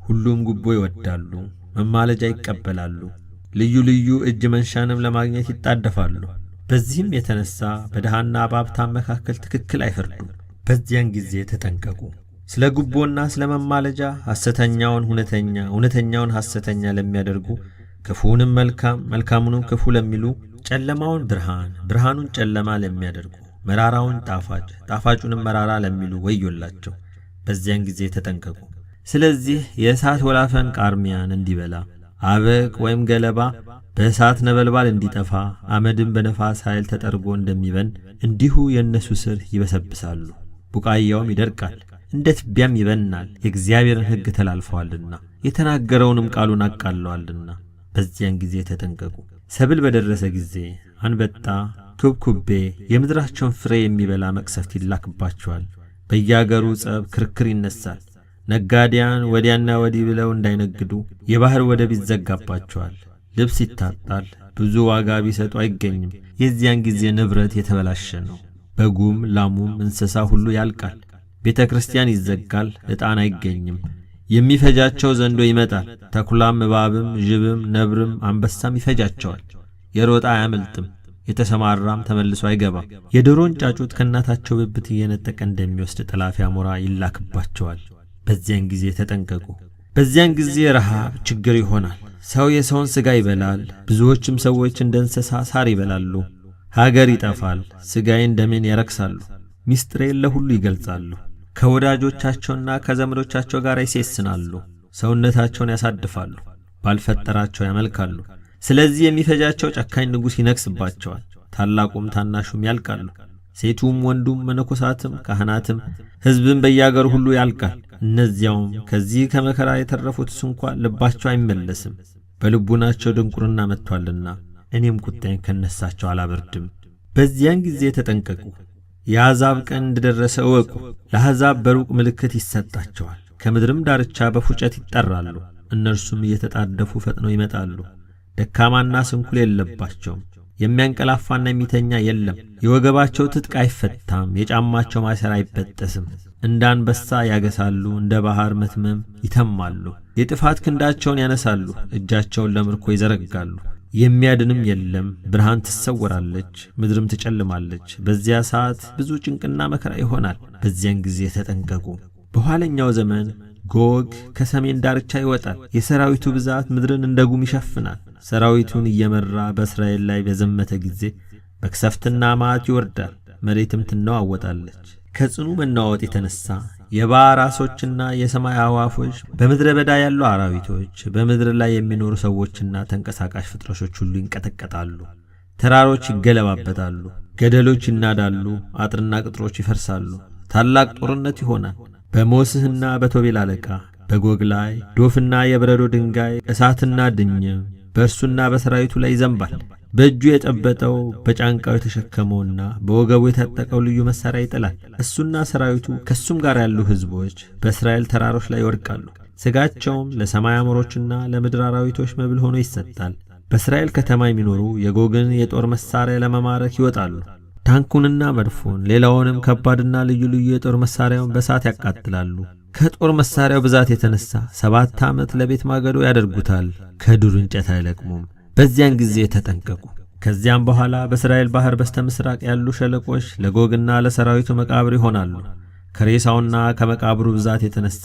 ሁሉም ጉቦ ይወዳሉ፣ መማለጃ ይቀበላሉ፣ ልዩ ልዩ እጅ መንሻንም ለማግኘት ይጣደፋሉ። በዚህም የተነሳ በድሃና በሀብታም መካከል ትክክል አይፈርዱም። በዚያን ጊዜ ተጠንቀቁ። ስለ ጉቦና ስለ መማለጃ ሐሰተኛውን እውነተኛ፣ እውነተኛውን ሐሰተኛ ለሚያደርጉ፣ ክፉውንም መልካም፣ መልካሙንም ክፉ ለሚሉ፣ ጨለማውን ብርሃን፣ ብርሃኑን ጨለማ ለሚያደርጉ፣ መራራውን ጣፋጭ፣ ጣፋጩንም መራራ ለሚሉ ወዮላቸው። በዚያን ጊዜ ተጠንቀቁ። ስለዚህ የእሳት ወላፈን ቃርሚያን እንዲበላ፣ አበቅ ወይም ገለባ በእሳት ነበልባል እንዲጠፋ፣ አመድም በነፋስ ኃይል ተጠርጎ እንደሚበን እንዲሁ የእነሱ ስር ይበሰብሳሉ። ቡቃያውም ይደርቃል፣ እንደ ትቢያም ይበናል። የእግዚአብሔርን ሕግ ተላልፈዋልና የተናገረውንም ቃሉን አቃለዋልና በዚያን ጊዜ ተጠንቀቁ። ሰብል በደረሰ ጊዜ አንበጣ፣ ኩብኩቤ የምድራቸውን ፍሬ የሚበላ መቅሰፍት ይላክባቸዋል። በየአገሩ ጸብ፣ ክርክር ይነሳል። ነጋዴያን ወዲያና ወዲህ ብለው እንዳይነግዱ የባሕር ወደብ ይዘጋባቸዋል። ልብስ ይታጣል፣ ብዙ ዋጋ ቢሰጡ አይገኝም። የዚያን ጊዜ ንብረት የተበላሸ ነው። በጉም ላሙም እንስሳ ሁሉ ያልቃል። ቤተ ክርስቲያን ይዘጋል፣ ዕጣን አይገኝም። የሚፈጃቸው ዘንዶ ይመጣል። ተኩላም እባብም ዥብም ነብርም አንበሳም ይፈጃቸዋል። የሮጣ አያመልጥም፣ የተሰማራም ተመልሶ አይገባም። የዶሮን ጫጩት ከእናታቸው ብብት እየነጠቀ እንደሚወስድ ጠላፊ አሞራ ይላክባቸዋል። በዚያን ጊዜ ተጠንቀቁ። በዚያን ጊዜ ረሃብ፣ ችግር ይሆናል። ሰው የሰውን ሥጋ ይበላል። ብዙዎችም ሰዎች እንደ እንስሳ ሳር ይበላሉ። ሀገር ይጠፋል። ሥጋዬን ደሜን ያረክሳሉ። ምስጢሬን ለሁሉ ይገልጻሉ። ከወዳጆቻቸውና ከዘመዶቻቸው ጋር ይሴስናሉ። ሰውነታቸውን ያሳድፋሉ። ባልፈጠራቸው ያመልካሉ። ስለዚህ የሚፈጃቸው ጨካኝ ንጉሥ ይነግሥባቸዋል። ታላቁም ታናሹም ያልቃሉ። ሴቱም ወንዱም መነኮሳትም ካህናትም ሕዝብም በያገሩ ሁሉ ያልቃል። እነዚያውም ከዚህ ከመከራ የተረፉትስ እንኳ ልባቸው አይመለስም። በልቡናቸው ድንቁርና መጥቷልና እኔም ቁጣዬን ከነሳቸው አላበርድም። በዚያን ጊዜ ተጠንቀቁ። የአሕዛብ ቀን እንደደረሰ እወቁ። ለአሕዛብ በሩቅ ምልክት ይሰጣቸዋል። ከምድርም ዳርቻ በፉጨት ይጠራሉ። እነርሱም እየተጣደፉ ፈጥነው ይመጣሉ። ደካማና ስንኩል የለባቸውም። የሚያንቀላፋና የሚተኛ የለም። የወገባቸው ትጥቅ አይፈታም፣ የጫማቸው ማሰር አይበጠስም። እንደ አንበሳ ያገሳሉ፣ እንደ ባሕር መትመም ይተማሉ። የጥፋት ክንዳቸውን ያነሳሉ፣ እጃቸውን ለምርኮ ይዘረጋሉ። የሚያድንም የለም። ብርሃን ትሰወራለች፣ ምድርም ትጨልማለች። በዚያ ሰዓት ብዙ ጭንቅና መከራ ይሆናል። በዚያን ጊዜ ተጠንቀቁ። በኋለኛው ዘመን ጎግ ከሰሜን ዳርቻ ይወጣል። የሰራዊቱ ብዛት ምድርን እንደ ጉም ይሸፍናል። ሰራዊቱን እየመራ በእስራኤል ላይ በዘመተ ጊዜ መቅሰፍትና መዓት ይወርዳል። መሬትም ትነዋወጣለች። ከጽኑ መናወጥ የተነሳ የባሕር ዓሦችና የሰማይ አዕዋፎች፣ በምድረ በዳ ያሉ አራዊቶች፣ በምድር ላይ የሚኖሩ ሰዎችና ተንቀሳቃሽ ፍጥረቶች ሁሉ ይንቀጠቀጣሉ። ተራሮች ይገለባበጣሉ፣ ገደሎች ይናዳሉ፣ አጥርና ቅጥሮች ይፈርሳሉ፣ ታላቅ ጦርነት ይሆናል። በሞስህና በቶቤል አለቃ በጎግ ላይ ዶፍና የበረዶ ድንጋይ እሳትና ድኝም በእርሱና በሰራዊቱ ላይ ይዘንባል። በእጁ የጨበጠው በጫንቃው የተሸከመውና በወገቡ የታጠቀው ልዩ መሣሪያ ይጥላል። እሱና ሰራዊቱ ከሱም ጋር ያሉ ሕዝቦች በእስራኤል ተራሮች ላይ ይወድቃሉ። ሥጋቸውም ለሰማይ አሞሮችና ለምድር አራዊቶች መብል ሆኖ ይሰጣል። በእስራኤል ከተማ የሚኖሩ የጎግን የጦር መሣሪያ ለመማረክ ይወጣሉ። ታንኩንና መድፉን ሌላውንም ከባድና ልዩ ልዩ የጦር መሣሪያውን በእሳት ያቃጥላሉ። ከጦር መሣሪያው ብዛት የተነሣ 7 ዓመት ለቤት ማገዶ ያደርጉታል። ከዱር እንጨት አይለቅሙም። በዚያን ጊዜ ተጠንቀቁ። ከዚያም በኋላ በእስራኤል ባሕር በስተ ምሥራቅ ያሉ ሸለቆች ለጎግና ለሰራዊቱ መቃብር ይሆናሉ። ከሬሳውና ከመቃብሩ ብዛት የተነሣ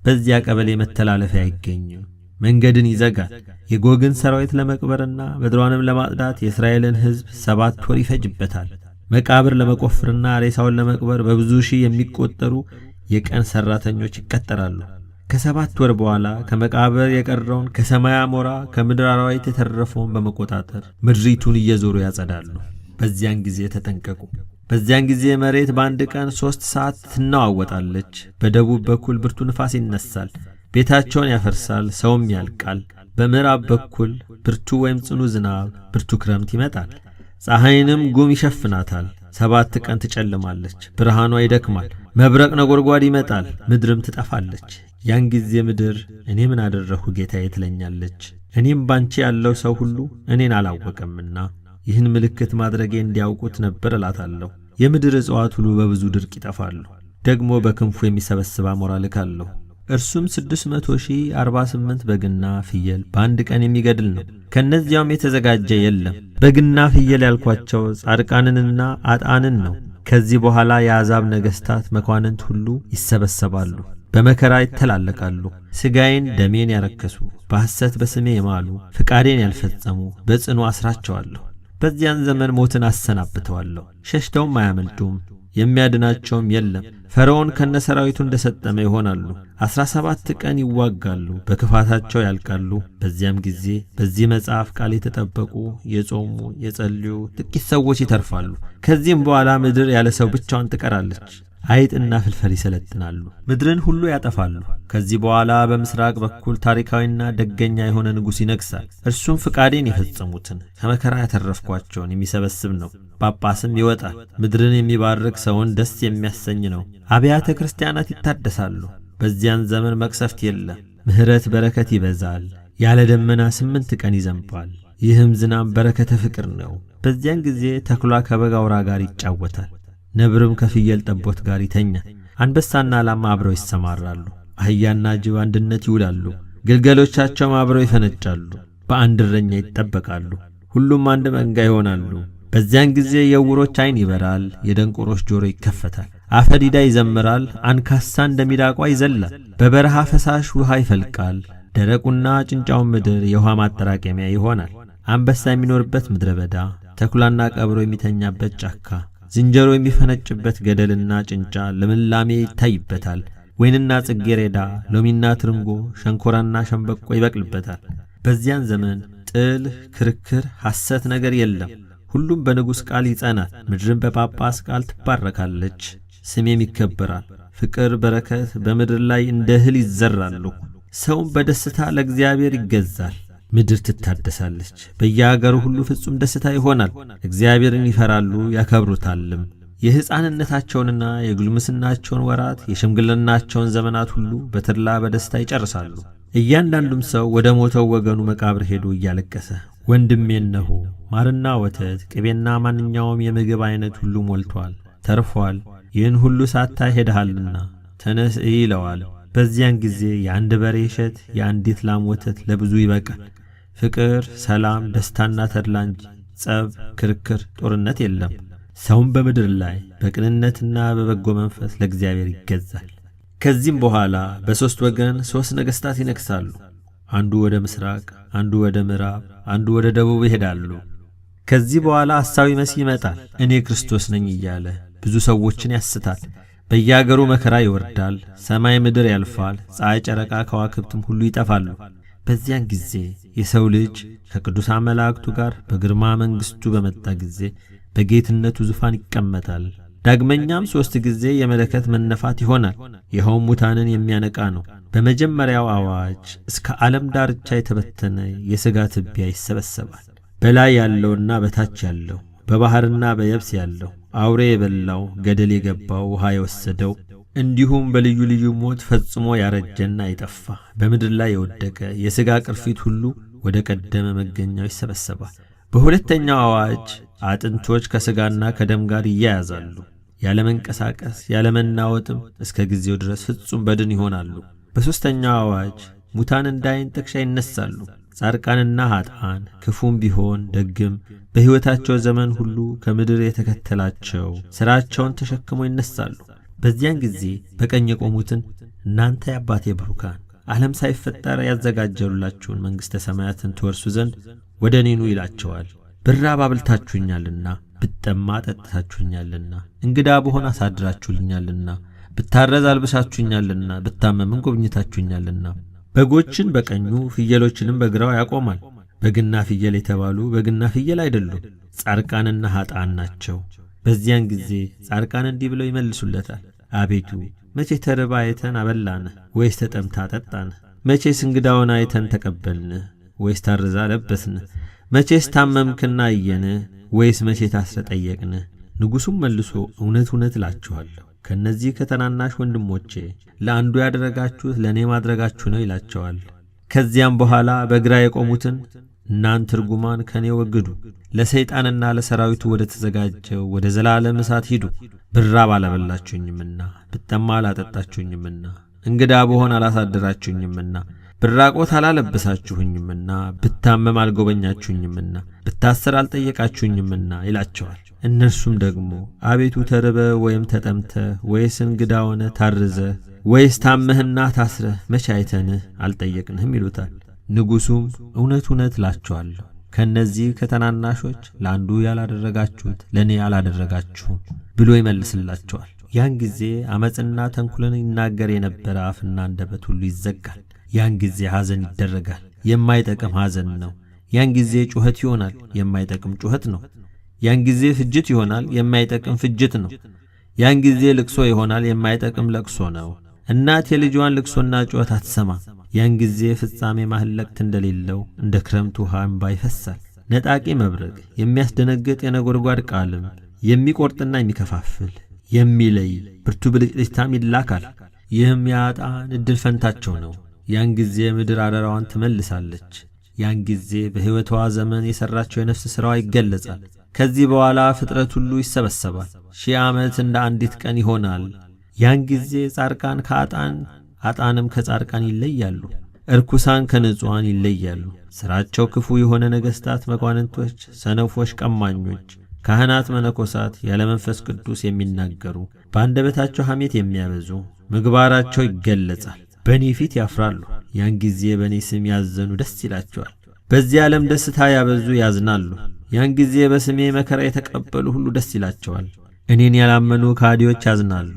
በዚያ ቀበሌ መተላለፊያ አይገኝም። መንገድን ይዘጋል። የጎግን ሰራዊት ለመቅበርና ምድሯንም ለማጽዳት የእስራኤልን ሕዝብ 7 ወር ይፈጅበታል። መቃብር ለመቆፈርና ሬሳውን ለመቅበር በብዙ ሺህ የሚቆጠሩ የቀን ሠራተኞች ይቀጠራሉ። ከ7 ወር በኋላ ከመቃብር የቀረውን ከሰማይ አሞራ ከምድር አራዊት የተረፈውን በመቆጣጠር ምድሪቱን እየዞሩ ያጸዳሉ። በዚያን ጊዜ ተጠንቀቁ። በዚያን ጊዜ መሬት በአንድ ቀን 3 ሰዓት ትነዋወጣለች። በደቡብ በኩል ብርቱ ንፋስ ይነሳል፣ ቤታቸውን ያፈርሳል፣ ሰውም ያልቃል። በምዕራብ በኩል ብርቱ ወይም ጽኑ ዝናብ፣ ብርቱ ክረምት ይመጣል። ፀሐይንም ጉም ይሸፍናታል። 7 ቀን ትጨልማለች፣ ብርሃኗ ይደክማል። መብረቅ ነጎድጓድ ይመጣል፣ ምድርም ትጠፋለች። ያን ጊዜ ምድር እኔ ምን አደረግሁ ጌታዬ ትለኛለች። እኔም ባንቺ ያለው ሰው ሁሉ እኔን አላወቀምና ይህን ምልክት ማድረጌ እንዲያውቁት ነበር እላታለሁ። የምድር እጽዋት ሁሉ በብዙ ድርቅ ይጠፋሉ። ደግሞ በክንፉ የሚሰበስብ አሞራ ልካለሁ። እርሱም 648 በግና ፍየል በአንድ ቀን የሚገድል ነው። ከእነዚያውም የተዘጋጀ የለም። በግና ፍየል ያልኳቸው ጻድቃንንና አጣንን ነው። ከዚህ በኋላ የአሕዛብ ነገሥታት መኳንንት ሁሉ ይሰበሰባሉ፣ በመከራ ይተላለቃሉ። ሥጋዬን ደሜን ያረከሱ፣ በሐሰት በስሜ የማሉ፣ ፍቃዴን ያልፈጸሙ በጽኑ አስራቸዋለሁ። በዚያን ዘመን ሞትን አሰናብተዋለሁ፣ ሸሽተውም አያመልጡም፣ የሚያድናቸውም የለም። ፈርዖን ከነሰራዊቱ እንደሰጠመ ይሆናሉ። 17 ቀን ይዋጋሉ፣ በክፋታቸው ያልቃሉ። በዚያም ጊዜ በዚህ መጽሐፍ ቃል የተጠበቁ የጾሙ የጸልዩ ጥቂት ሰዎች ይተርፋሉ። ከዚህም በኋላ ምድር ያለ ሰው ብቻዋን ትቀራለች። አይጥና ፍልፈል ይሰለጥናሉ፣ ምድርን ሁሉ ያጠፋሉ። ከዚህ በኋላ በምስራቅ በኩል ታሪካዊና ደገኛ የሆነ ንጉሥ ይነግሣል። እርሱም ፍቃዴን የፈጸሙትን ከመከራ ያተረፍኳቸውን የሚሰበስብ ነው። ጳጳስም ይወጣል። ምድርን የሚባርክ ሰውን ደስ የሚያሰኝ ነው። አብያተ ክርስቲያናት ይታደሳሉ። በዚያን ዘመን መቅሰፍት የለም። ምሕረት በረከት ይበዛል። ያለ ደመና 8 ቀን ይዘንባል። ይህም ዝናብ በረከተ ፍቅር ነው። በዚያን ጊዜ ተኩላ ከበግ አውራ ጋር ይጫወታል። ነብርም ከፍየል ጠቦት ጋር ይተኛል። አንበሳና ላማ አብረው ይሰማራሉ። አህያና ጅብ አንድነት ይውላሉ። ግልገሎቻቸውም አብረው ይፈነጫሉ። በአንድ እረኛ ይጠበቃሉ። ሁሉም አንድ መንጋ ይሆናሉ። በዚያን ጊዜ የዕውሮች ዓይን ይበራል፣ የደንቆሮች ጆሮ ይከፈታል። አፈ ዲዳ ይዘምራል፣ አንካሳ እንደሚዳቋ ይዘላል። በበረሃ ፈሳሽ ውሃ ይፈልቃል። ደረቁና ጭንጫውን ምድር የውሃ ማጠራቀሚያ ይሆናል። አንበሳ የሚኖርበት ምድረ በዳ፣ ተኩላና ቀብሮ የሚተኛበት ጫካ፣ ዝንጀሮ የሚፈነጭበት ገደልና ጭንጫ ልምላሜ ይታይበታል። ወይንና ጽጌረዳ፣ ሎሚና ትርንጎ፣ ሸንኮራና ሸምበቆ ይበቅልበታል። በዚያን ዘመን ጥል፣ ክርክር፣ ሐሰት ነገር የለም። ሁሉም በንጉሥ ቃል ይጸናል። ምድርን በጳጳስ ቃል ትባረካለች። ስሜም ይከበራል። ፍቅር፣ በረከት በምድር ላይ እንደ እህል ይዘራሉ። ሰውም በደስታ ለእግዚአብሔር ይገዛል። ምድር ትታደሳለች። በየአገሩ ሁሉ ፍጹም ደስታ ይሆናል። እግዚአብሔርን ይፈራሉ ያከብሩታልም። የሕፃንነታቸውንና የጉልምስናቸውን ወራት የሽምግልናቸውን ዘመናት ሁሉ በተድላ በደስታ ይጨርሳሉ። እያንዳንዱም ሰው ወደ ሞተው ወገኑ መቃብር ሄዶ እያለቀሰ ወንድሜ እነሆ ማርና ወተት ቅቤና ማንኛውም የምግብ አይነት ሁሉ ሞልቷል፣ ተርፏል። ይህን ሁሉ ሳታይ ሄደሃልና ተነስ ይለዋል። በዚያን ጊዜ የአንድ በሬ እሸት የአንዲት ላም ወተት ለብዙ ይበቃል። ፍቅር፣ ሰላም፣ ደስታና ተድላ እንጂ ጸብ፣ ክርክር፣ ጦርነት የለም። ሰውም በምድር ላይ በቅንነትና በበጎ መንፈስ ለእግዚአብሔር ይገዛል። ከዚህም በኋላ በሦስት ወገን 3 ነገሥታት ይነግሣሉ። አንዱ ወደ ምስራቅ፣ አንዱ ወደ ምዕራብ፣ አንዱ ወደ ደቡብ ይሄዳሉ። ከዚህ በኋላ ሐሳዊ መሲህ ይመጣል። እኔ ክርስቶስ ነኝ እያለ ብዙ ሰዎችን ያስታል። በየአገሩ መከራ ይወርዳል። ሰማይ ምድር ያልፋል። ፀሐይ፣ ጨረቃ፣ ከዋክብትም ሁሉ ይጠፋሉ። በዚያን ጊዜ የሰው ልጅ ከቅዱሳን መላእክቱ ጋር በግርማ መንግሥቱ በመጣ ጊዜ በጌትነቱ ዙፋን ይቀመጣል። ዳግመኛም 3 ጊዜ የመለከት መነፋት ይሆናል። ይኸውም ሙታንን የሚያነቃ ነው። በመጀመሪያው አዋጅ እስከ ዓለም ዳርቻ የተበተነ የሥጋ ትቢያ ይሰበሰባል። በላይ ያለውና በታች ያለው፣ በባሕርና በየብስ ያለው፣ አውሬ የበላው፣ ገደል የገባው፣ ውሃ የወሰደው፣ እንዲሁም በልዩ ልዩ ሞት ፈጽሞ ያረጀና የጠፋ በምድር ላይ የወደቀ የሥጋ ቅርፊት ሁሉ ወደ ቀደመ መገኛው ይሰበሰባል። በሁለተኛው አዋጅ አጥንቶች ከሥጋና ከደም ጋር ይያያዛሉ፣ ያለመንቀሳቀስ ያለመናወጥም እስከ ጊዜው ድረስ ፍጹም በድን ይሆናሉ። በሦስተኛው አዋጅ ሙታን እንደ ዓይን ጥቅሻ ይነሳሉ። ጻድቃንና ኀጥአን ክፉም ቢሆን ደግም በሕይወታቸው ዘመን ሁሉ ከምድር የተከተላቸው ሥራቸውን ተሸክመው ይነሳሉ። በዚያን ጊዜ በቀኝ የቆሙትን እናንተ የአባቴ ብሩካን ዓለም ሳይፈጠር ያዘጋጀሉላችሁን መንግሥተ ሰማያትን ትወርሱ ዘንድ ወደ እኔ ኑ ይላቸዋል። ብራብ አብልታችሁኛልና፣ ብጠማ ጠጥታችሁኛልና፣ እንግዳ ብሆን አሳድራችሁልኛልና፣ ብታረዝ አልብሳችሁኛልና፣ ብታመምን ጎብኝታችሁኛልና። በጎችን በቀኙ ፍየሎችንም በግራው ያቆማል። በግና ፍየል የተባሉ በግና ፍየል አይደሉም፣ ጻድቃንና ኀጥአን ናቸው። በዚያን ጊዜ ጻድቃን እንዲህ ብለው ይመልሱለታል፣ አቤቱ መቼ ተርባ አይተን አበላንህ? ወይስ ተጠምታ አጠጣንህ? መቼስ እንግዳውን አይተን ተቀበልንህ? ወይስ ታርዛ ለበስንህ? መቼስ ታመምክና አየንህ? ወይስ መቼ ታስረ ጠየቅንህ? ንጉሡም መልሶ እውነት እውነት እላችኋለሁ ከእነዚህ ከተናናሽ ወንድሞቼ ለአንዱ ያደረጋችሁት ለእኔ ማድረጋችሁ ነው ይላቸዋል። ከዚያም በኋላ በግራ የቆሙትን እናንተ ርጉማን ከኔ ወግዱ፣ ለሰይጣንና ለሰራዊቱ ወደ ተዘጋጀው ወደ ዘላለም እሳት ሂዱ። ብራብ አላበላችሁኝምና፣ ብጠማ አላጠጣችሁኝምና፣ እንግዳ ብሆን አላሳደራችሁኝምና፣ ብራቆት አላለበሳችሁኝምና፣ ብታመም አልጎበኛችሁኝምና፣ ብታሰር አልጠየቃችሁኝምና ይላቸዋል። እነርሱም ደግሞ አቤቱ ተርበ ወይም ተጠምተ ወይስ እንግዳ ሆነ ታርዘ ወይስ ታመህና ታስረህ መቼ አይተንህ አልጠየቅንህም ይሉታል። ንጉሡም እውነት እውነት እላችኋለሁ ከእነዚህ ከተናናሾች ለአንዱ ያላደረጋችሁት ለእኔ አላደረጋችሁም ብሎ ይመልስላቸዋል። ያን ጊዜ ዓመፅና ተንኰልን ይናገር የነበረ አፍና አንደበት ሁሉ ይዘጋል። ያን ጊዜ ሐዘን ይደረጋል፣ የማይጠቅም ሐዘን ነው። ያን ጊዜ ጩኸት ይሆናል፣ የማይጠቅም ጩኸት ነው። ያን ጊዜ ፍጅት ይሆናል፣ የማይጠቅም ፍጅት ነው። ያን ጊዜ ልቅሶ ይሆናል፣ የማይጠቅም ለቅሶ ነው። እናት የልጇን ልቅሶና ጩኸት አትሰማም። ያን ጊዜ ፍጻሜ ማህለቅት እንደሌለው እንደ ክረምት ውሃ እንባ ይፈሳል። ነጣቂ መብረቅ፣ የሚያስደነግጥ የነጎድጓድ ቃልም፣ የሚቆርጥና የሚከፋፍል የሚለይ ብርቱ ብልጭልጭታም ይላካል። ይህም የኀጥአን ዕድል ፈንታቸው ነው። ያን ጊዜ ምድር አደራዋን ትመልሳለች። ያን ጊዜ በሕይወቷ ዘመን የሠራቸው የነፍስ ሥራዋ ይገለጻል። ከዚህ በኋላ ፍጥረት ሁሉ ይሰበሰባል። 1000 ዓመት እንደ አንዲት ቀን ይሆናል። ያን ጊዜ ጻድቃን ከኀጥአን ኀጥአንም ከጻድቃን ይለያሉ፣ እርኩሳን ከንጹሐን ይለያሉ። ሥራቸው ክፉ የሆነ ነገሥታት፣ መኳንንቶች፣ ሰነፎች፣ ቀማኞች፣ ካህናት፣ መነኮሳት፣ ያለ መንፈስ ቅዱስ የሚናገሩ፣ በአንደበታቸው ሐሜት የሚያበዙ ምግባራቸው ይገለጻል። በእኔ ፊት ያፍራሉ። ያን ጊዜ በእኔ ስም ያዘኑ ደስ ይላቸዋል። በዚህ ዓለም ደስታ ያበዙ ያዝናሉ። ያን ጊዜ በስሜ መከራ የተቀበሉ ሁሉ ደስ ይላቸዋል። እኔን ያላመኑ ከሃዲዎች ያዝናሉ።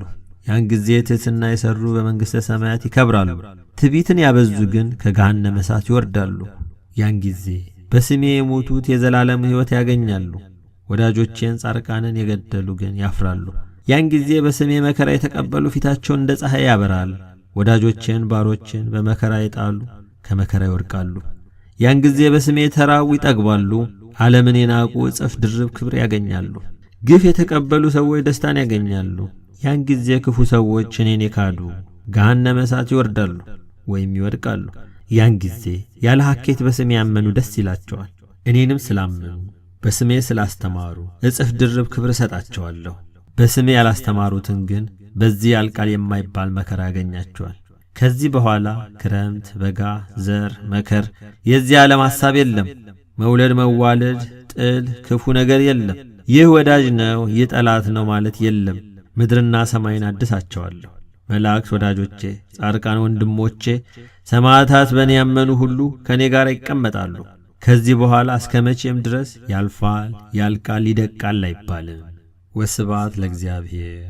ያን ጊዜ ትሕትና የሠሩ በመንግሥተ ሰማያት ይከብራሉ። ትዕቢትን ያበዙ ግን ከገሃነመ እሳት ይወርዳሉ። ያን ጊዜ በስሜ የሞቱት የዘላለም ሕይወት ያገኛሉ። ወዳጆቼን ጻድቃንን የገደሉ ግን ያፍራሉ። ያን ጊዜ በስሜ መከራ የተቀበሉ ፊታቸውን እንደ ፀሐይ ያበራል። ወዳጆቼን ባሮችን በመከራ ይጣሉ ከመከራ ይወድቃሉ። ያን ጊዜ በስሜ የተራቡ ይጠግባሉ። ዓለምን የናቁ እጥፍ ድርብ ክብር ያገኛሉ። ግፍ የተቀበሉ ሰዎች ደስታን ያገኛሉ። ያን ጊዜ ክፉ ሰዎች እኔን የካዱ ገሃነመ እሳት ይወርዳሉ ወይም ይወድቃሉ። ያን ጊዜ ያለ ሐኬት በስሜ ያመኑ ደስ ይላቸዋል። እኔንም ስላመኑ በስሜ ስላስተማሩ እጥፍ ድርብ ክብር እሰጣቸዋለሁ። በስሜ ያላስተማሩትን ግን በዚህ ያልቃል የማይባል መከራ ያገኛቸዋል። ከዚህ በኋላ ክረምት፣ በጋ፣ ዘር፣ መከር፣ የዚህ ዓለም ሐሳብ የለም። መውለድ፣ መዋለድ፣ ጥል፣ ክፉ ነገር የለም። ይህ ወዳጅ ነው፣ ይህ ጠላት ነው ማለት የለም። ምድርና ሰማይን አድሳቸዋለሁ። መላእክት ወዳጆቼ፣ ጻድቃን ወንድሞቼ፣ ሰማዕታት በእኔ ያመኑ ሁሉ ከእኔ ጋር ይቀመጣሉ። ከዚህ በኋላ እስከ መቼም ድረስ ያልፋል፣ ያልቃል፣ ይደቃል አይባልም። ወስብሐት ለእግዚአብሔር።